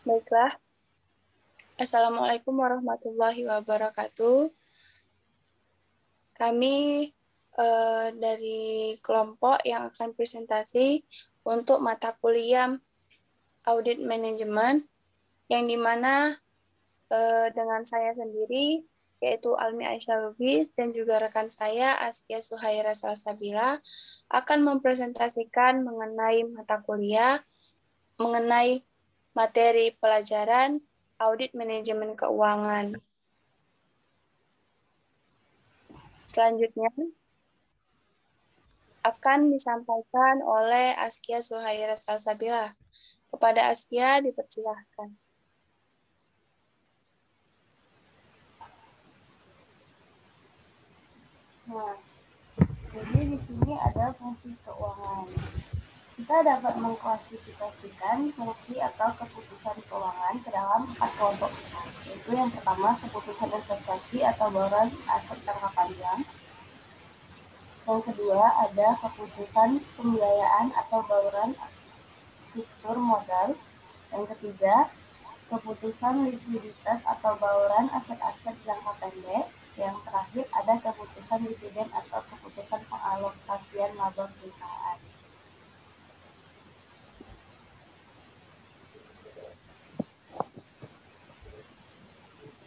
Baiklah. Assalamualaikum warahmatullahi wabarakatuh. Kami dari kelompok yang akan presentasi untuk mata kuliah Audit Manajemen, yang dimana dengan saya sendiri, yaitu Almi Aisyah Lubis, dan juga rekan saya, Askia Suhaira Salsabila, akan mempresentasikan mengenai mata kuliah, mengenai materi pelajaran Audit Manajemen Keuangan. Selanjutnya akan disampaikan oleh Askia Suhaira Salsabila. Kepada Askia dipersilahkan. Nah, jadi di sini ada fungsi keuangan. Kita dapat mengklasifikasikan fungsi atau keputusan keuangan ke dalam 4 kelompok besar, yaitu yang pertama keputusan investasi atau bauran aset jangka panjang. Yang kedua ada keputusan pembiayaan atau bauran struktur modal. Yang ketiga keputusan likuiditas atau bauran aset-aset jangka pendek. Yang terakhir ada keputusan dividen atau keputusan pengalokasian laba perusahaan.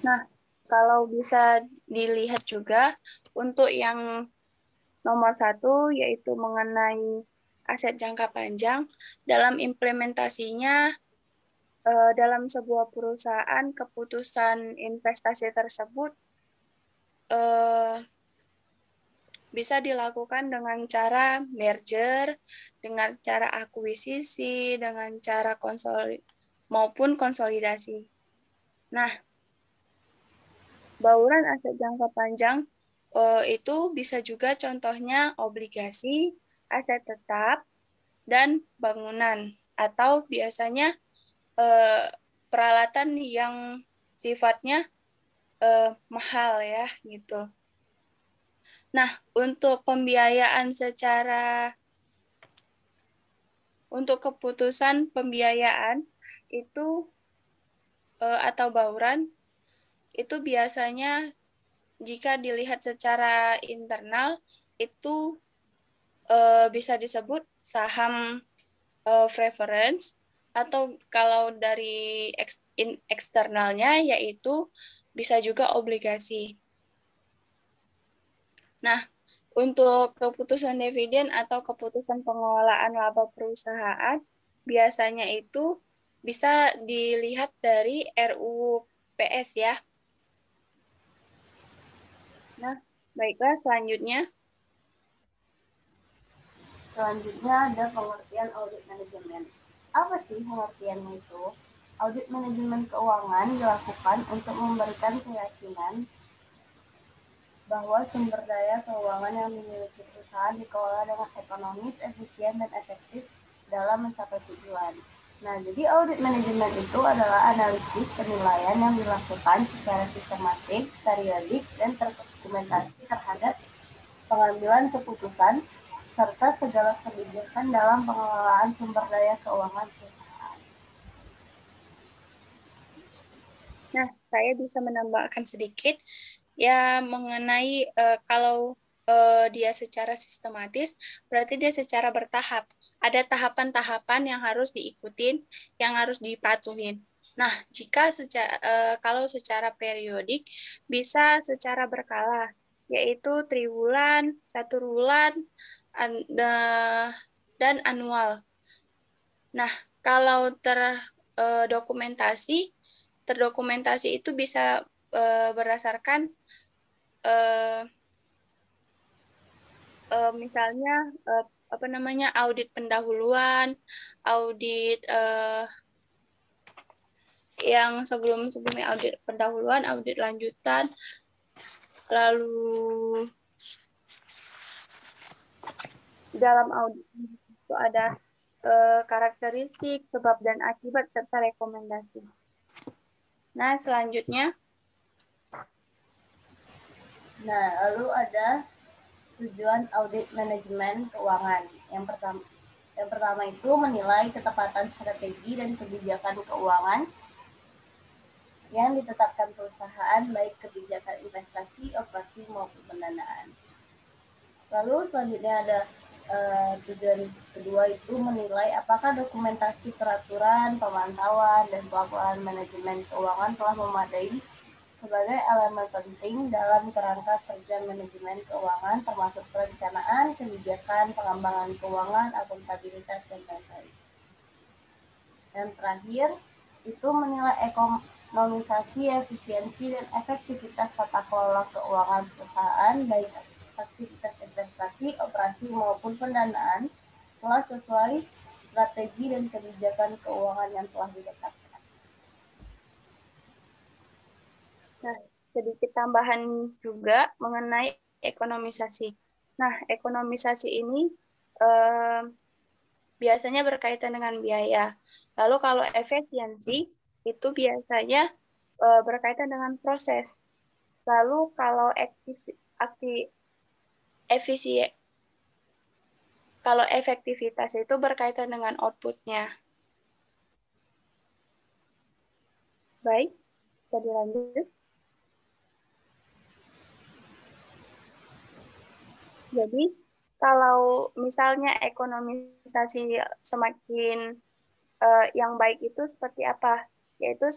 Nah, kalau bisa dilihat juga untuk yang nomor 1 yaitu mengenai aset jangka panjang, dalam implementasinya dalam sebuah perusahaan keputusan investasi tersebut bisa dilakukan dengan cara merger, dengan cara akuisisi, dengan cara maupun konsolidasi. Nah, bauran aset jangka panjang itu bisa juga contohnya obligasi, aset tetap, dan bangunan, atau biasanya peralatan yang sifatnya mahal ya gitu. Nah, untuk pembiayaan untuk keputusan pembiayaan itu atau bauran itu biasanya jika dilihat secara internal itu bisa disebut saham preference, atau kalau dari eksternalnya yaitu bisa juga obligasi. Nah, untuk keputusan dividen atau keputusan pengelolaan laba perusahaan, biasanya itu bisa dilihat dari RUU PS ya. Nah, baiklah selanjutnya. Selanjutnya ada pengertian audit manajemen. Apa sih pengertiannya itu? Audit manajemen keuangan dilakukan untuk memberikan keyakinan bahwa sumber daya keuangan yang dimiliki perusahaan dikelola dengan ekonomis, efisien, dan efektif dalam mencapai tujuan. Nah, jadi audit manajemen itu adalah analisis penilaian yang dilakukan secara sistematik, periodik, dan terdokumentasi terhadap pengambilan keputusan serta segala kebijakan dalam pengelolaan sumber daya keuangan perusahaan. Nah, saya bisa menambahkan sedikit ya mengenai kalau dia secara sistematis, berarti dia secara bertahap. Ada tahapan-tahapan yang harus diikutin, yang harus dipatuhin. Nah, jika kalau secara periodik, bisa secara berkala, yaitu triwulan, caturwulan, dan anual. Nah, kalau terdokumentasi itu bisa berdasarkan misalnya apa namanya audit pendahuluan, audit yang sebelumnya audit pendahuluan, audit lanjutan, lalu dalam audit itu ada karakteristik, sebab dan akibat serta rekomendasi. Nah, selanjutnya. Nah, lalu ada tujuan audit manajemen keuangan. Yang pertama itu menilai ketepatan strategi dan kebijakan keuangan yang ditetapkan perusahaan, baik kebijakan investasi, operasi maupun pendanaan. Lalu selanjutnya ada tujuan kedua itu menilai apakah dokumentasi peraturan, pemantauan, dan pelaporan manajemen keuangan telah memadai sebagai elemen penting dalam kerangka kerja manajemen keuangan termasuk perencanaan, kebijakan, pengembangan keuangan, akuntabilitas, dan lain-lain. Dan terakhir, itu menilai ekonomisasi, efisiensi, dan efektivitas tata kelola keuangan perusahaan, baik aktivitas investasi, operasi, maupun pendanaan, telah sesuai strategi dan kebijakan keuangan yang telah ditetapkan. Nah, sedikit tambahan juga mengenai ekonomisasi. Nah, ekonomisasi ini eh, biasanya berkaitan dengan biaya. Lalu kalau efisiensi itu biasanya berkaitan dengan proses. Lalu kalau efisien kalau efektivitas itu berkaitan dengan outputnya. Baik, bisa dilanjut. Jadi, kalau misalnya ekonomisasi semakin yang baik itu seperti apa? Yaitu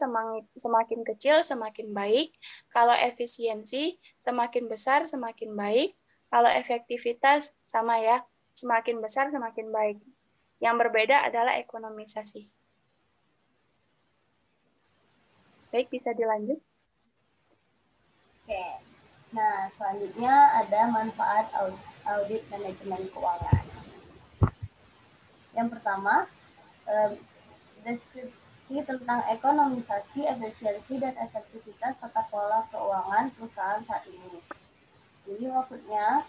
semakin kecil semakin baik. Kalau efisiensi semakin besar semakin baik. Kalau efektivitas sama ya, semakin besar semakin baik. Yang berbeda adalah ekonomisasi. Baik, bisa dilanjut. Oke. Nah, selanjutnya ada manfaat audit manajemen keuangan. Yang pertama, deskripsi tentang ekonomisasi, efisiensi, dan efektivitas tata kelola keuangan perusahaan saat ini. Jadi maksudnya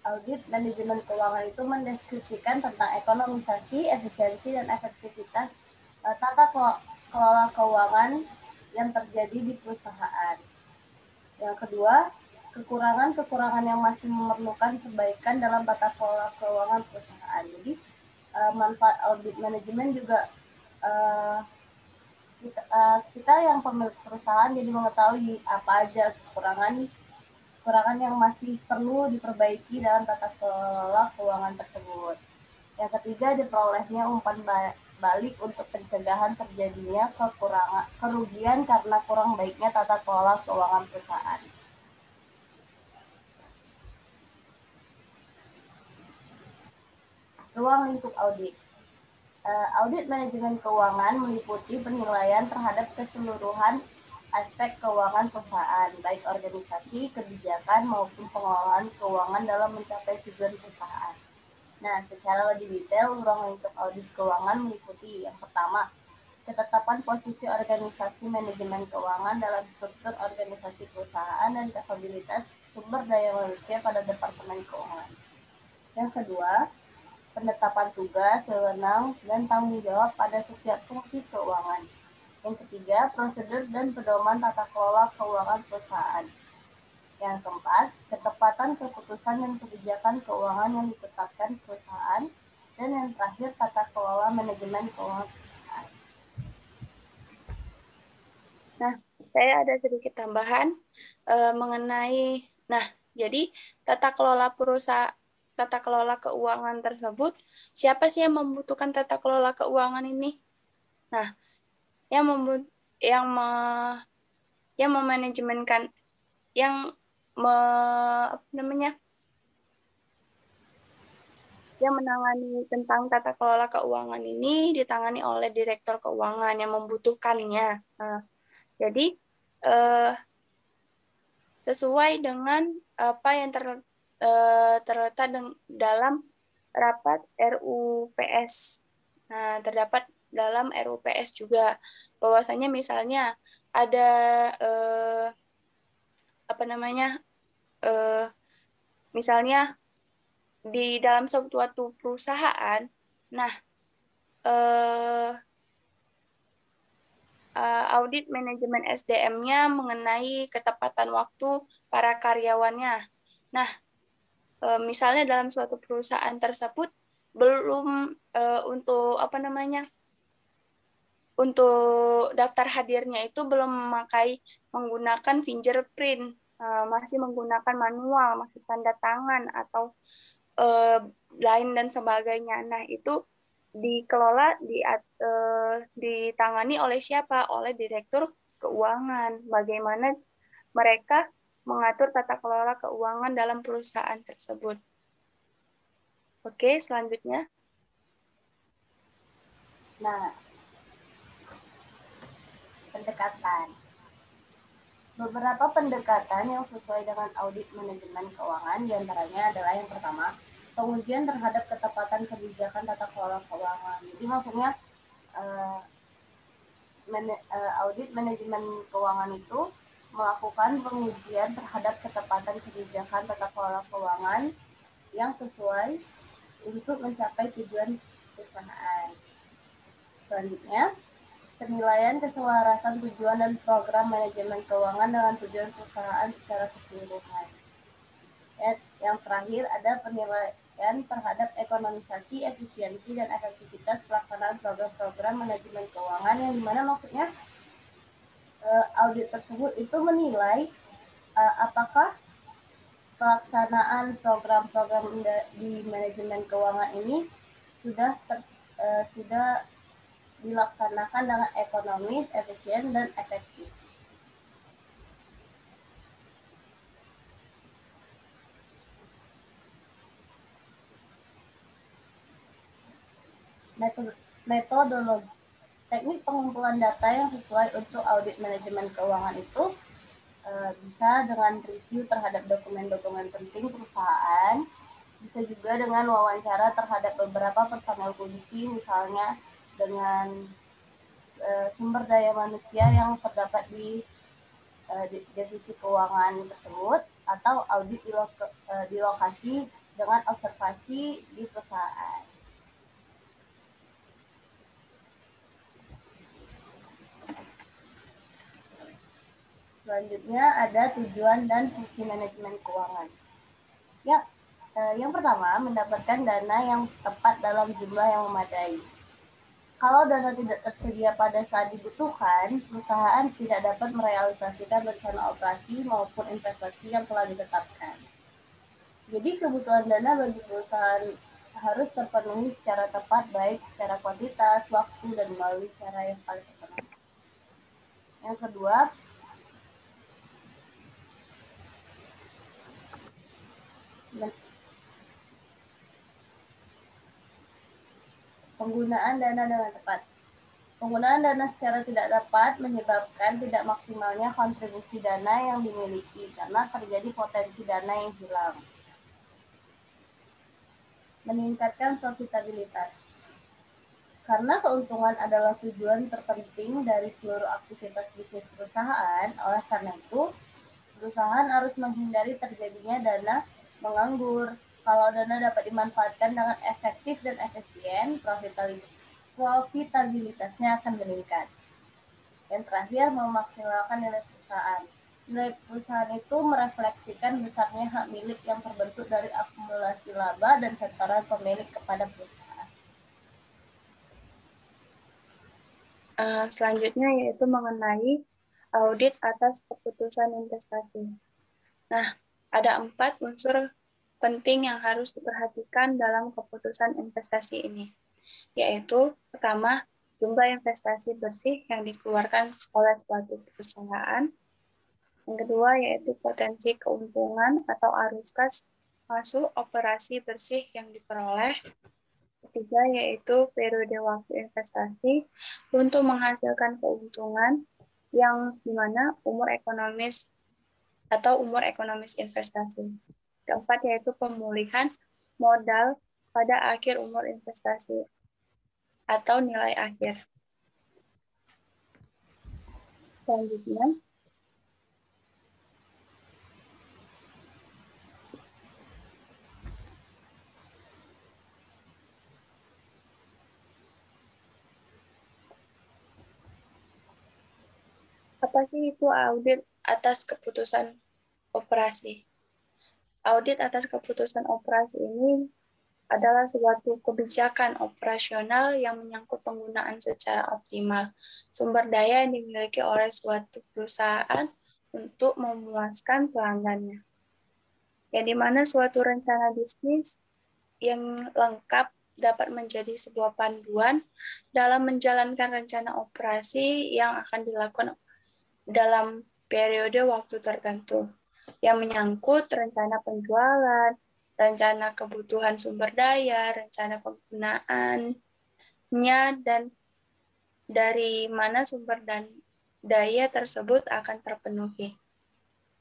audit manajemen keuangan itu mendeskripsikan tentang ekonomisasi, efisiensi, dan efektivitas tata kelola keuangan yang terjadi di perusahaan. Yang kedua, kekurangan-kekurangan yang masih memerlukan perbaikan dalam tata kelola keuangan perusahaan. Jadi manfaat audit manajemen juga kita yang pemilik perusahaan jadi mengetahui apa aja kekurangan yang masih perlu diperbaiki dalam tata kelola keuangan tersebut. Yang ketiga, diperolehnya umpan balik untuk pencegahan terjadinya kerugian karena kurang baiknya tata kelola keuangan perusahaan. Ruang lingkup audit. Audit manajemen keuangan meliputi penilaian terhadap keseluruhan aspek keuangan perusahaan, baik organisasi, kebijakan, maupun pengelolaan keuangan dalam mencapai tujuan perusahaan. Nah, secara lebih detail, ruang lingkup audit keuangan meliputi yang pertama, ketetapan posisi organisasi manajemen keuangan dalam struktur organisasi perusahaan dan kapabilitas sumber daya manusia pada Departemen Keuangan. Yang kedua, penetapan tugas, wewenang, dan tanggung jawab pada setiap fungsi keuangan. Yang ketiga, prosedur dan pedoman tata kelola keuangan perusahaan. Yang keempat, ketepatan keputusan dan kebijakan keuangan yang ditetapkan perusahaan. Dan yang terakhir, tata kelola manajemen keuangan perusahaan. Nah, saya ada sedikit tambahan mengenai, jadi tata kelola keuangan tersebut, siapa sih yang membutuhkan tata kelola keuangan ini? Nah, yang membut yang me yang memanajemenkan yang me, apa namanya? Yang menangani tentang tata kelola keuangan ini ditangani oleh direktur keuangan yang membutuhkannya. Nah, jadi eh, sesuai dengan apa yang terletak dalam rapat RUPS. Nah, terdapat dalam RUPS juga bahwasanya misalnya ada apa namanya eh, misalnya di dalam suatu perusahaan, nah eh, audit manajemen SDM-nya mengenai ketepatan waktu para karyawannya. Nah, misalnya dalam suatu perusahaan tersebut belum untuk apa namanya untuk daftar hadirnya itu belum menggunakan fingerprint, masih menggunakan manual, masih tanda tangan atau lain dan sebagainya. Nah, itu dikelola ditangani oleh siapa? Oleh Direktur Keuangan. Bagaimana mereka mengatur tata kelola keuangan dalam perusahaan tersebut. Oke, selanjutnya. Nah, pendekatan. Beberapa pendekatan yang sesuai dengan audit manajemen keuangan diantaranya adalah yang pertama, pengujian terhadap ketepatan kebijakan tata kelola keuangan. Jadi maksudnya audit manajemen keuangan itu melakukan pengujian terhadap ketepatan kebijakan tata kelola keuangan yang sesuai untuk mencapai tujuan perusahaan. Selanjutnya, penilaian keselarasan tujuan dan program manajemen keuangan dengan tujuan perusahaan secara keseluruhan. Yang terakhir ada penilaian terhadap ekonomisasi, efisiensi, dan efektivitas pelaksanaan program-program manajemen keuangan yang dimana maksudnya audit tersebut itu menilai apakah pelaksanaan program-program di manajemen keuangan ini sudah dilaksanakan dengan ekonomis, efisien, dan efektif. Metodologi. Teknik pengumpulan data yang sesuai untuk audit manajemen keuangan itu bisa dengan review terhadap dokumen-dokumen penting perusahaan, bisa juga dengan wawancara terhadap beberapa personel kunci, misalnya dengan sumber daya manusia yang terdapat di divisi keuangan tersebut, atau audit di lokasi dengan observasi di perusahaan. Selanjutnya ada tujuan dan fungsi manajemen keuangan. Yang pertama, mendapatkan dana yang tepat dalam jumlah yang memadai. Kalau dana tidak tersedia pada saat dibutuhkan, perusahaan tidak dapat merealisasikan rencana operasi maupun investasi yang telah ditetapkan. Jadi kebutuhan dana bagi perusahaan harus terpenuhi secara tepat, baik secara kuantitas, waktu, dan melalui cara yang paling ekonomis. Yang kedua, penggunaan dana dengan tepat. Penggunaan dana secara tidak tepat menyebabkan tidak maksimalnya kontribusi dana yang dimiliki karena terjadi potensi dana yang hilang. Meningkatkan profitabilitas. Karena keuntungan adalah tujuan terpenting dari seluruh aktivitas bisnis perusahaan, oleh karena itu, perusahaan harus menghindari terjadinya dana menganggur. Kalau dana dapat dimanfaatkan dengan efektif dan efisien, profitabilitasnya akan meningkat. Yang terakhir, memaksimalkan nilai perusahaan. Nilai perusahaan itu merefleksikan besarnya hak milik yang terbentuk dari akumulasi laba dan setoran pemilik kepada perusahaan. Selanjutnya yaitu mengenai audit atas keputusan investasi. Nah, ada 4 unsur penting yang harus diperhatikan dalam keputusan investasi ini, yaitu pertama, jumlah investasi bersih yang dikeluarkan oleh suatu perusahaan. Yang kedua, yaitu potensi keuntungan atau arus kas masuk operasi bersih yang diperoleh. Ketiga, yaitu periode waktu investasi untuk menghasilkan keuntungan yang dimana umur ekonomis atau umur ekonomis investasi. Keempat, yaitu pemulihan modal pada akhir umur investasi atau nilai akhir. Selanjutnya, apa sih itu audit atas keputusan operasi? Audit atas keputusan operasi ini adalah suatu kebijakan operasional yang menyangkut penggunaan secara optimal sumber daya yang dimiliki oleh suatu perusahaan untuk memuaskan pelanggannya. Yang dimana suatu rencana bisnis yang lengkap dapat menjadi sebuah panduan dalam menjalankan rencana operasi yang akan dilakukan dalam periode waktu tertentu yang menyangkut rencana penjualan, rencana kebutuhan sumber daya, rencana penggunaannya, dan dari mana sumber dan daya tersebut akan terpenuhi.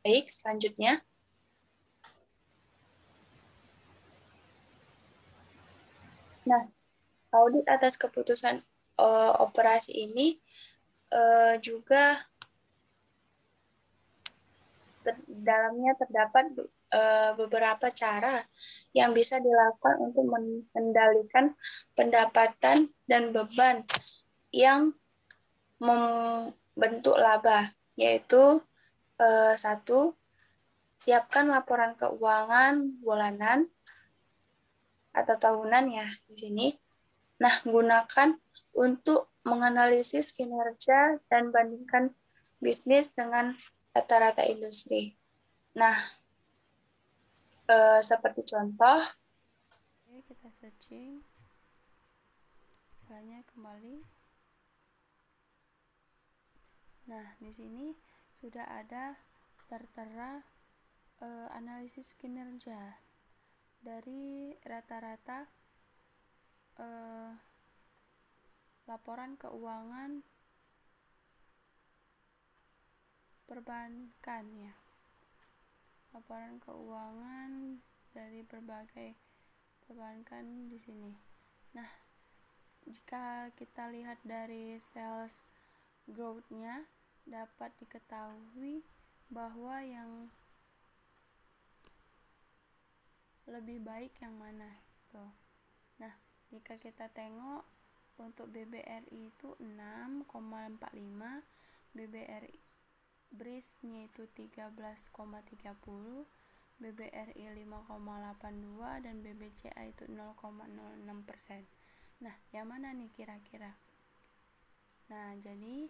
Baik, selanjutnya. Nah, audit atas keputusan operasi ini juga dalamnya terdapat beberapa cara yang bisa dilakukan untuk mengendalikan pendapatan dan beban yang membentuk laba, yaitu satu, siapkan laporan keuangan bulanan atau tahunan ya di sini. Nah, gunakan untuk menganalisis kinerja dan bandingkan bisnis dengan rata-rata industri. Nah, seperti contoh. Oke, kita searching. Misalnya kembali. Nah, di sini sudah ada tertera analisis kinerja dari rata-rata laporan keuangan perbankan ya. Laporan keuangan dari berbagai perbankan di sini. Nah, jika kita lihat dari sales growth-nya dapat diketahui bahwa yang lebih baik yang mana gitu. Nah, jika kita tengok untuk BBRI itu 6,45, BBRI BRIS-nya itu 13,30, BBRI 5,82 dan BBCA itu 0,06%. Nah, yang mana nih kira-kira? Nah, jadi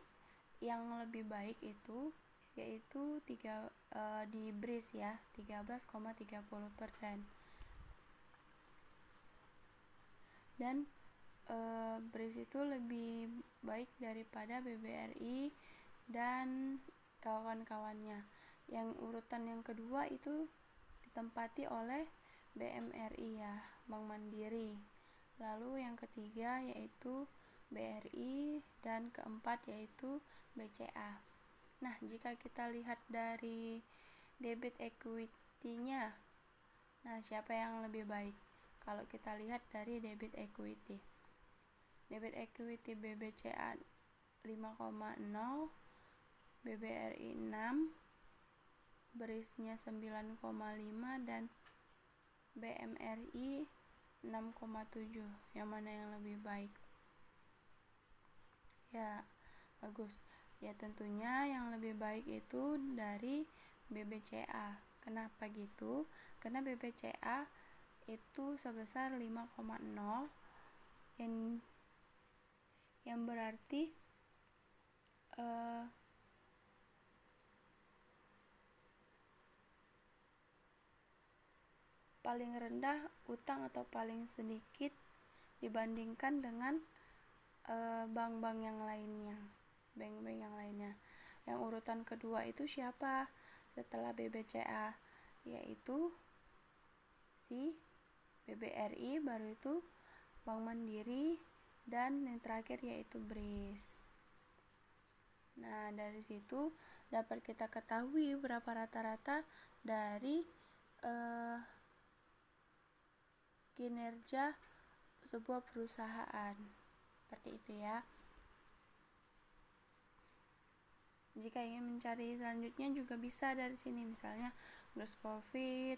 yang lebih baik itu yaitu di BRIS ya, 13,30%. Dan BRIS itu lebih baik daripada BBRI dan kawan-kawannya. Yang urutan yang kedua itu ditempati oleh BMRI ya, Bank Mandiri. Lalu yang ketiga yaitu BRI dan keempat yaitu BCA. Nah, jika kita lihat dari debit equity-nya, nah siapa yang lebih baik? Kalau kita lihat dari debit equity. Debit equity BBCA 5,0, BBRI 6, BRIS-nya 9,5 dan BMRI 6,7. Yang mana yang lebih baik? Ya, bagus. Ya, tentunya yang lebih baik itu dari BBCA. Kenapa gitu? Karena BBCA itu sebesar 5,0 yang berarti paling rendah utang atau paling sedikit dibandingkan dengan bank-bank yang lainnya, bank-bank yang lainnya. Yang urutan kedua itu siapa setelah BBCA? Yaitu si BBRI, baru itu Bank Mandiri, dan yang terakhir yaitu BRIS. Nah, dari situ dapat kita ketahui berapa rata-rata dari kinerja sebuah perusahaan. Seperti itu ya. Jika ingin mencari selanjutnya juga bisa dari sini, misalnya gross profit,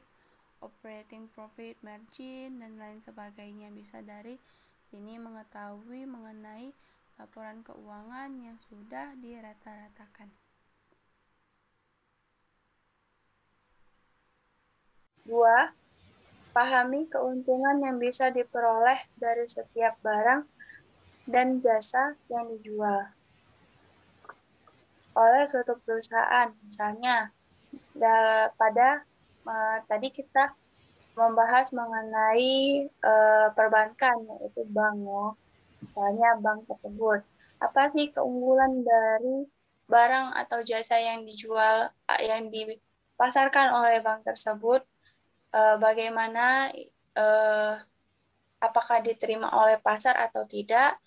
operating profit margin, dan lain sebagainya. Bisa dari sini mengetahui mengenai laporan keuangan yang sudah dirata-ratakan. 2. Pahami keuntungan yang bisa diperoleh dari setiap barang dan jasa yang dijual oleh suatu perusahaan. Misalnya, pada tadi kita membahas mengenai perbankan, yaitu bank ya. Misalnya bank tersebut. Apa sih keunggulan dari barang atau jasa yang dijual, yang dipasarkan oleh bank tersebut? Bagaimana, apakah diterima oleh pasar atau tidak?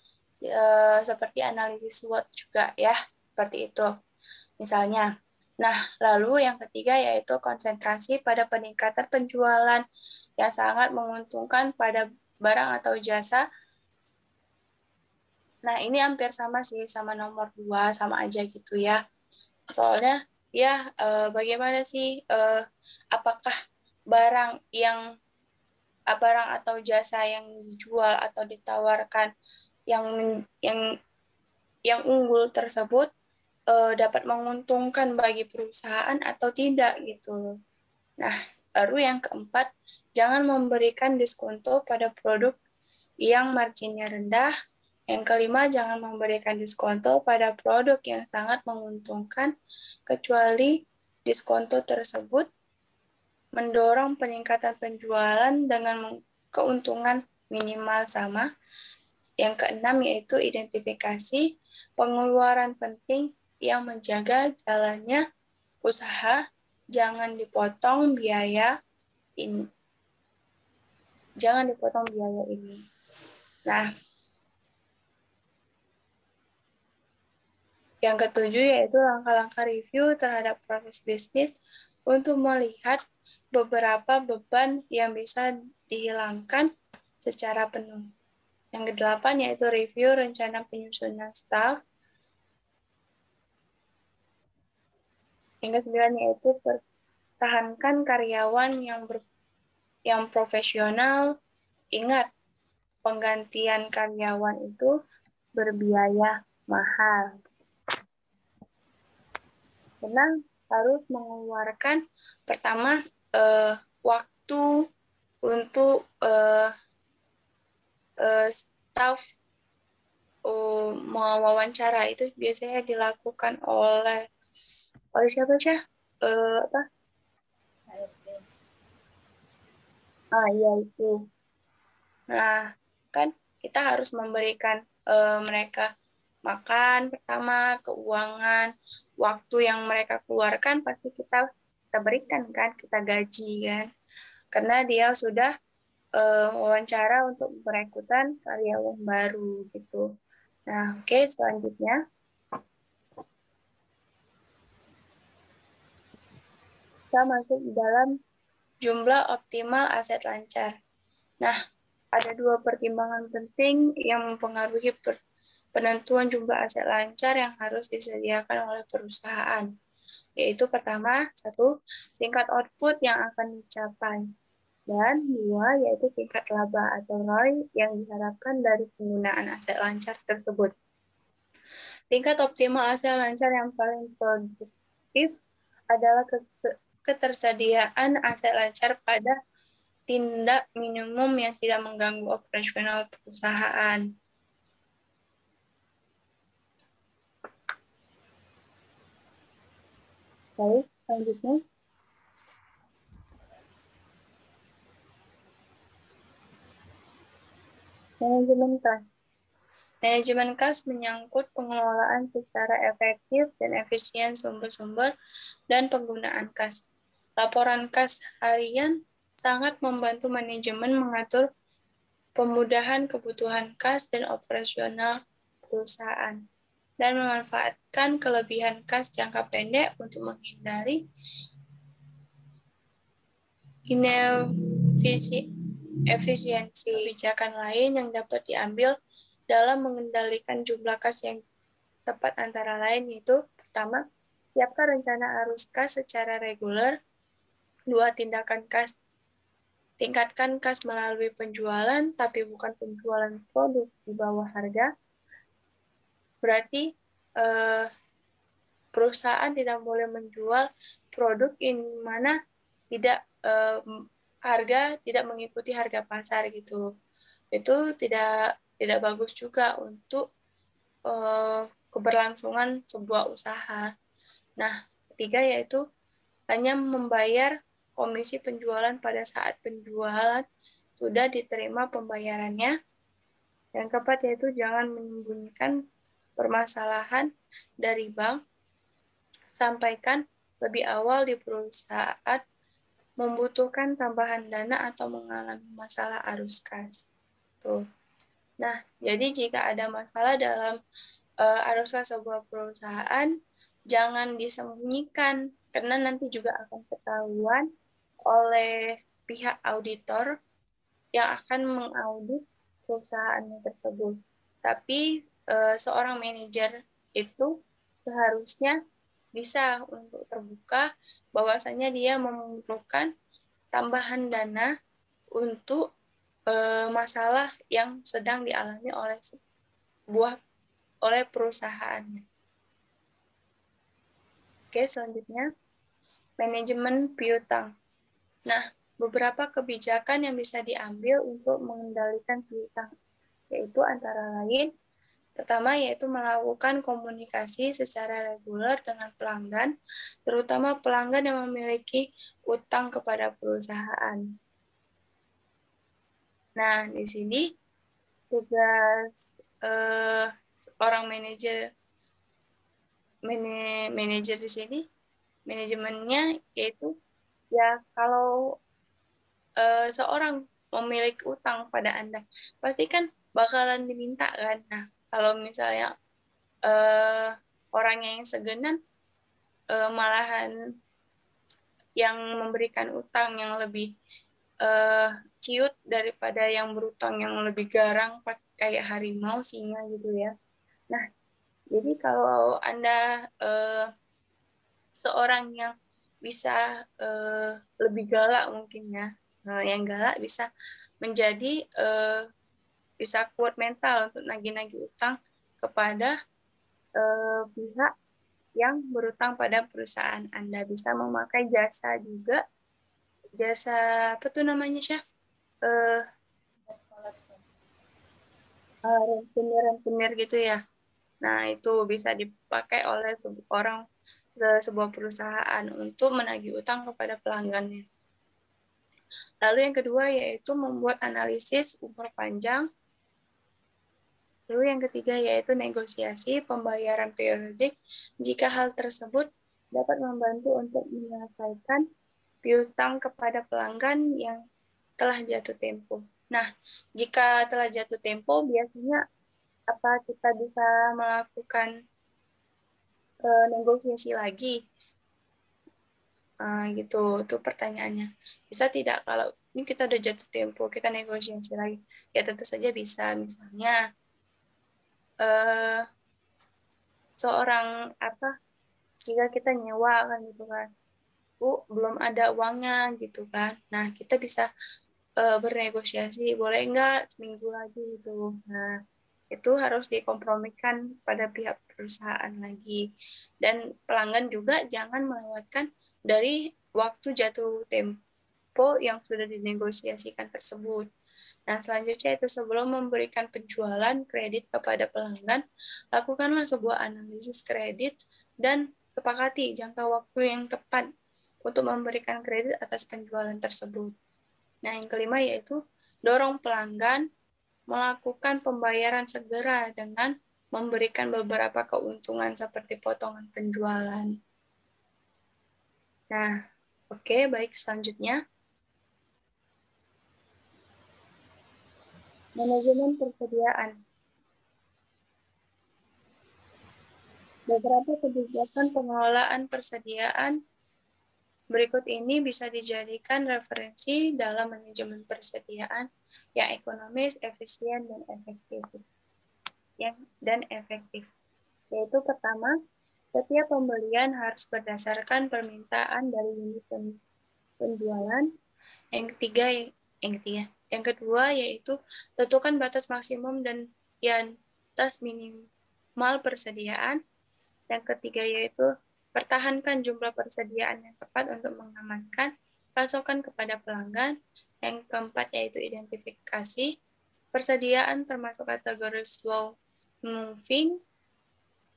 Seperti analisis SWOT juga ya, seperti itu. Misalnya, nah, lalu yang ketiga yaitu konsentrasi pada peningkatan penjualan yang sangat menguntungkan pada barang atau jasa. Nah, ini hampir sama sih sama nomor 2, sama aja gitu ya. Soalnya, ya bagaimana sih, apakah barang barang atau jasa yang dijual atau ditawarkan yang yang yang unggul tersebut dapat menguntungkan bagi perusahaan atau tidak gitu. Nah, baru yang keempat, jangan memberikan diskonto pada produk yang marginnya rendah. Yang kelima, jangan memberikan diskonto pada produk yang sangat menguntungkan, kecuali diskonto tersebut mendorong peningkatan penjualan dengan keuntungan minimal sama. Yang keenam yaitu identifikasi pengeluaran penting yang menjaga jalannya usaha, jangan dipotong biaya ini. Jangan dipotong biaya ini. Nah, yang ketujuh yaitu langkah-langkah review terhadap proses bisnis untuk melihat beberapa beban yang bisa dihilangkan secara penuh. Yang kedelapan yaitu review rencana penyusunan staff. Yang kesembilan yaitu pertahankan karyawan yang profesional. Ingat, penggantian karyawan itu berbiaya mahal. Karena harus mengeluarkan pertama waktu untuk staff mewawancara itu biasanya dilakukan oleh siapa sih? Apa? Iya itu. Nah, kan kita harus memberikan mereka makan pertama, keuangan, waktu yang mereka keluarkan pasti kita berikan kan, kita gaji kan. Karena dia sudah wawancara untuk perekrutan karyawan baru gitu. Nah, oke, selanjutnya kita masuk di dalam jumlah optimal aset lancar. Nah, ada dua pertimbangan penting yang mempengaruhi penentuan jumlah aset lancar yang harus disediakan oleh perusahaan. Yaitu pertama, satu, tingkat output yang akan dicapai. Dan dua, yaitu tingkat laba atau ROI yang diharapkan dari penggunaan aset lancar tersebut. Tingkat optimal aset lancar yang paling produktif adalah ketersediaan aset lancar pada tindak minimum yang tidak mengganggu operasional perusahaan. Baik, selanjutnya. Manajemen kas. Manajemen kas menyangkut pengelolaan secara efektif dan efisien sumber-sumber dan penggunaan kas. Laporan kas harian sangat membantu manajemen mengatur pemudahan kebutuhan kas dan operasional perusahaan, dan memanfaatkan kelebihan kas jangka pendek untuk menghindari inefisiensi. Kebijakan lain yang dapat diambil dalam mengendalikan jumlah kas yang tepat antara lain yaitu pertama, siapkan rencana arus kas secara reguler. Dua, tingkatkan kas melalui penjualan, tapi bukan penjualan produk di bawah harga. Berarti perusahaan tidak boleh menjual produk yang mana tidak harga tidak mengikuti harga pasar gitu. Itu tidak bagus juga untuk keberlangsungan sebuah usaha. Nah, ketiga yaitu hanya membayar komisi penjualan pada saat penjualan sudah diterima pembayarannya. Yang keempat yaitu jangan menyembunyikan permasalahan dari bank, sampaikan lebih awal di perusahaan membutuhkan tambahan dana atau mengalami masalah arus kas. Tuh. Nah, jadi jika ada masalah dalam arus kas sebuah perusahaan, jangan disembunyikan karena nanti juga akan ketahuan oleh pihak auditor yang akan mengaudit perusahaan tersebut. Tapi seorang manajer itu seharusnya bisa untuk terbuka bahwasanya dia memerlukan tambahan dana untuk masalah yang sedang dialami oleh perusahaannya. Oke, selanjutnya manajemen piutang. Nah, beberapa kebijakan yang bisa diambil untuk mengendalikan piutang yaitu antara lain pertama yaitu melakukan komunikasi secara reguler dengan pelanggan, terutama pelanggan yang memiliki utang kepada perusahaan. Nah, di sini tugas orang manajer di sini manajemennya yaitu ya kalau seorang memiliki utang pada Anda pasti kan bakalan diminta kan. Nah, kalau misalnya orangnya yang segenan malahan yang memberikan utang yang lebih ciut daripada yang berutang yang lebih garang kayak harimau singa gitu ya. Nah, jadi kalau Anda seorang yang bisa lebih galak mungkin ya, yang galak bisa menjadi bisa kuat mental untuk nagih-nagih utang kepada pihak yang berutang pada perusahaan Anda. Bisa memakai jasa juga, jasa apa tuh namanya Syah? Rentenir-rentenir gitu ya. Nah, itu bisa dipakai oleh sebuah perusahaan untuk menagih utang kepada pelanggannya. Lalu yang kedua yaitu membuat analisis umur panjang. Lalu yang ketiga yaitu negosiasi pembayaran periodik jika hal tersebut dapat membantu untuk menyelesaikan piutang kepada pelanggan yang telah jatuh tempo. Nah, jika telah jatuh tempo biasanya apa kita bisa melakukan negosiasi lagi? Gitu, itu pertanyaannya. Bisa tidak kalau ini kita udah jatuh tempo, kita negosiasi lagi? Ya tentu saja bisa. Misalnya seorang apa? Jika kita nyewa kan gitu kan, belum ada uangnya gitu kan. Nah kita bisa bernegosiasi, boleh enggak seminggu lagi gitu. Nah itu harus dikompromikan pada pihak perusahaan lagi. Dan pelanggan juga jangan melewatkan dari waktu jatuh tempo yang sudah dinegosiasikan tersebut. Nah, selanjutnya itu sebelum memberikan penjualan kredit kepada pelanggan, lakukanlah sebuah analisis kredit dan sepakati jangka waktu yang tepat untuk memberikan kredit atas penjualan tersebut. Nah, yang kelima yaitu dorong pelanggan melakukan pembayaran segera dengan memberikan beberapa keuntungan seperti potongan penjualan. Nah, oke, baik selanjutnya. Manajemen persediaan. Beberapa kebijakan pengelolaan persediaan berikut ini bisa dijadikan referensi dalam manajemen persediaan yang ekonomis, efisien, dan efektif. Yaitu pertama, setiap pembelian harus berdasarkan permintaan dari unit penjualan. Yang kedua yaitu tentukan batas maksimum dan batas minimal persediaan. Yang ketiga yaitu pertahankan jumlah persediaan yang tepat untuk mengamankan pasokan kepada pelanggan. Yang keempat yaitu identifikasi, persediaan termasuk kategori slow moving,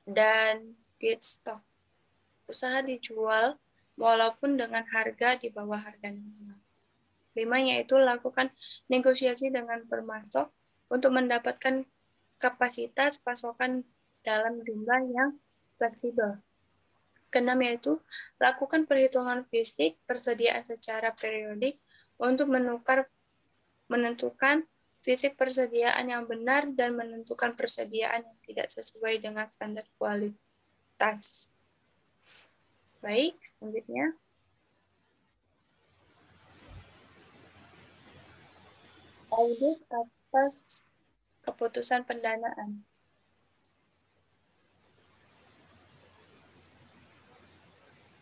dan dead stock. Usaha dijual walaupun dengan harga di bawah harga normal. 5 yaitu lakukan negosiasi dengan pemasok untuk mendapatkan kapasitas pasokan dalam jumlah yang fleksibel. Keenam yaitu lakukan perhitungan fisik persediaan secara periodik untuk menentukan fisik persediaan yang benar dan menentukan persediaan yang tidak sesuai dengan standar kualitas. Baik, selanjutnya. Audit atas keputusan pendanaan.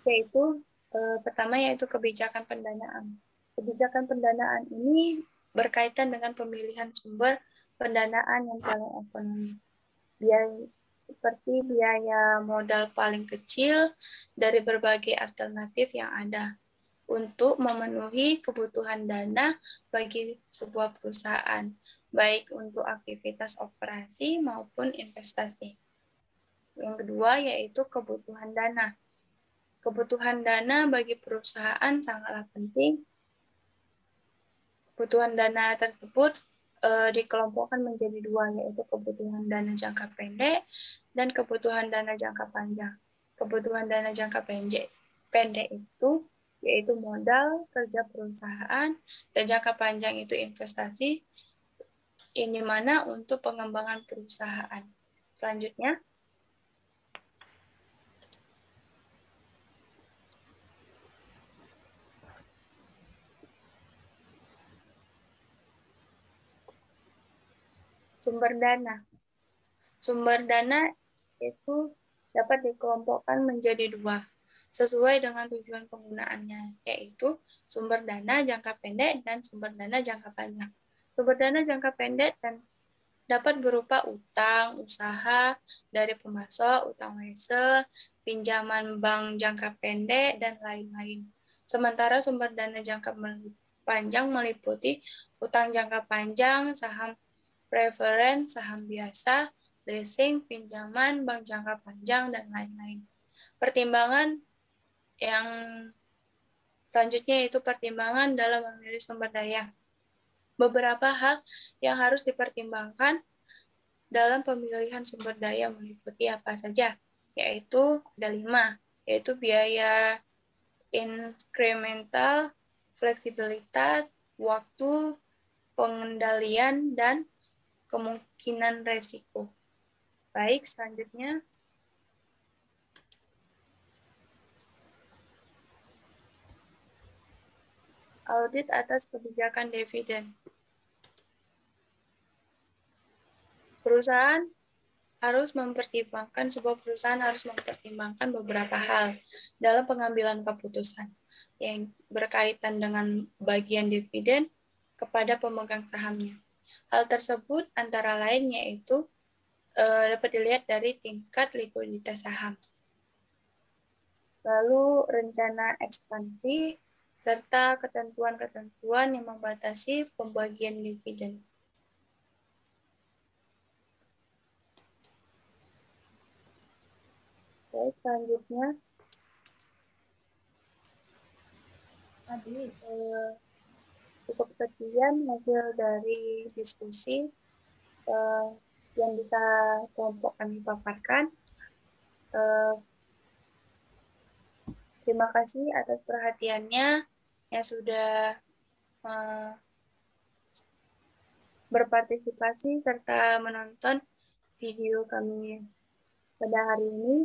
Yaitu pertama yaitu kebijakan pendanaan. Kebijakan pendanaan ini berkaitan dengan pemilihan sumber pendanaan yang paling ekonomis. Seperti biaya modal paling kecil dari berbagai alternatif yang ada untuk memenuhi kebutuhan dana bagi sebuah perusahaan, baik untuk aktivitas operasi maupun investasi. Yang kedua yaitu kebutuhan dana. Kebutuhan dana bagi perusahaan sangatlah penting. Kebutuhan dana tersebut dikelompokkan menjadi dua, yaitu kebutuhan dana jangka pendek dan kebutuhan dana jangka panjang. Kebutuhan dana jangka pendek itu yaitu modal kerja perusahaan, dan jangka panjang itu investasi, ini mana untuk pengembangan perusahaan. Selanjutnya, sumber dana. Sumber dana itu dapat dikelompokkan menjadi dua, sesuai dengan tujuan penggunaannya, yaitu sumber dana jangka pendek dan sumber dana jangka panjang. Sumber dana jangka pendek dan dapat berupa utang usaha dari pemasok, utang wesel, pinjaman bank jangka pendek, dan lain-lain. Sementara sumber dana jangka panjang meliputi utang jangka panjang, saham preferen, saham biasa, leasing, pinjaman, bank jangka panjang, dan lain-lain. Pertimbangan yang selanjutnya yaitu pertimbangan dalam memilih sumber daya. Beberapa hal yang harus dipertimbangkan dalam pemilihan sumber daya meliputi apa saja, yaitu ada 5, yaitu biaya inkremental, fleksibilitas, waktu, pengendalian, dan kemungkinan resiko. Baik, selanjutnya. Audit atas kebijakan dividen. Sebuah perusahaan harus mempertimbangkan beberapa hal dalam pengambilan keputusan yang berkaitan dengan bagian dividen kepada pemegang sahamnya. Hal tersebut antara lain yaitu dapat dilihat dari tingkat likuiditas saham, lalu rencana ekspansi, serta ketentuan-ketentuan yang membatasi pembagian dividen. Oke, selanjutnya cukup sekian hasil dari diskusi yang bisa kelompok kami paparkan. Terima kasih atas perhatiannya yang sudah berpartisipasi serta menonton video kami pada hari ini.